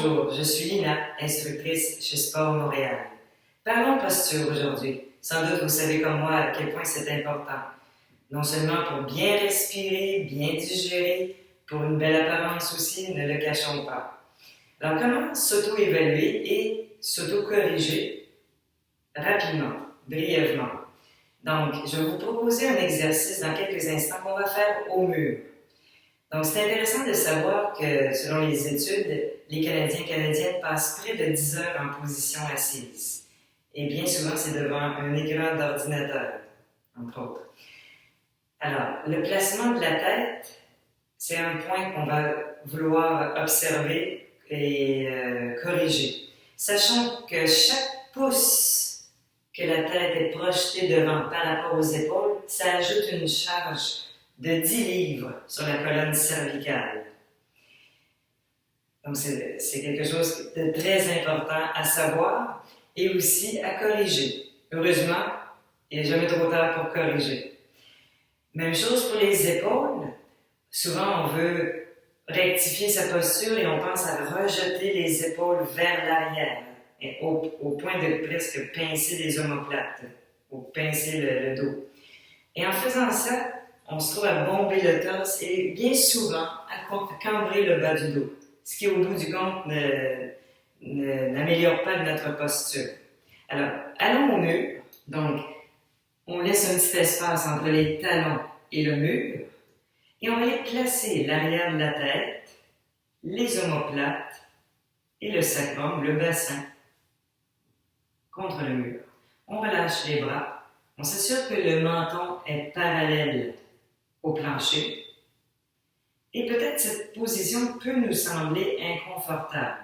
Bonjour, je suis Lina, instructrice chez Sport Montréal. Parlons posture aujourd'hui. Sans doute vous savez comme moi à quel point c'est important. Non seulement pour bien respirer, bien digérer, pour une belle apparence aussi, ne le cachons pas. Alors comment s'auto-évaluer et s'auto-corriger rapidement, brièvement? Donc, je vais vous proposer un exercice dans quelques instants qu'on va faire au mur. Donc, c'est intéressant de savoir que, selon les études, les Canadiens et Canadiennes passent près de 10 heures en position assise. Et bien souvent, c'est devant un écran d'ordinateur, entre autres. Alors, le placement de la tête, c'est un point qu'on va vouloir observer et corriger. Sachant que chaque pouce que la tête est projetée devant par rapport aux épaules, ça ajoute une charge de 10 livres sur la colonne cervicale. Donc, c'est quelque chose de très important à savoir et aussi à corriger. Heureusement, il n'est jamais trop tard pour corriger. Même chose pour les épaules. Souvent, on veut rectifier sa posture et on pense à rejeter les épaules vers l'arrière, au point de presque pincer les omoplates, ou pincer le dos. Et en faisant ça, on se trouve à bomber le torse et bien souvent à cambrer le bas du dos, ce qui au bout du compte n'améliore pas notre posture. Alors, allons au mur. Donc, on laisse un petit espace entre les talons et le mur et on va y placer l'arrière de la tête, les omoplates et le sacrum, le bassin, contre le mur. On relâche les bras. On s'assure que le menton est parallèle au plancher. Et peut-être cette position peut nous sembler inconfortable.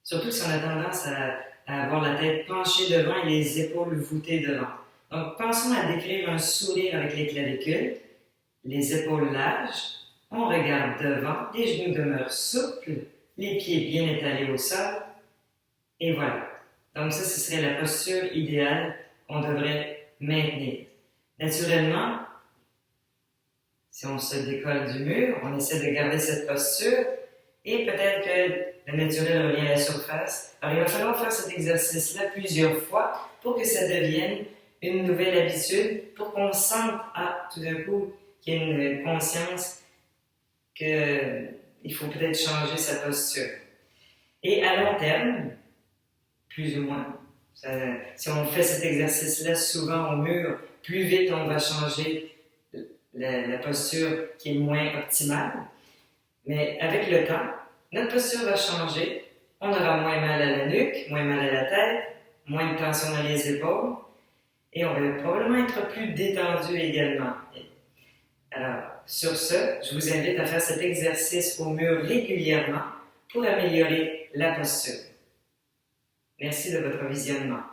Surtout si on a tendance à avoir la tête penchée devant et les épaules voûtées devant. Donc, pensons à décrire un sourire avec les clavicules, les épaules larges, on regarde devant, les genoux demeurent souples, les pieds bien étalés au sol, et voilà. Donc ça, ce serait la posture idéale qu'on devrait maintenir. Naturellement, si on se décolle du mur, on essaie de garder cette posture et peut-être que le naturel revient à la surface. Alors, il va falloir faire cet exercice-là plusieurs fois pour que ça devienne une nouvelle habitude, pour qu'on sente, tout d'un coup, qu'il y a une conscience qu'il faut peut-être changer sa posture. Et à long terme, plus ou moins, si on fait cet exercice-là souvent au mur, plus vite on va changer la posture qui est moins optimale. Mais avec le temps, notre posture va changer. On aura moins mal à la nuque, moins mal à la tête, moins de tension dans les épaules. Et on va probablement être plus détendu également. Alors, sur ce, je vous invite à faire cet exercice au mur régulièrement pour améliorer la posture. Merci de votre visionnement.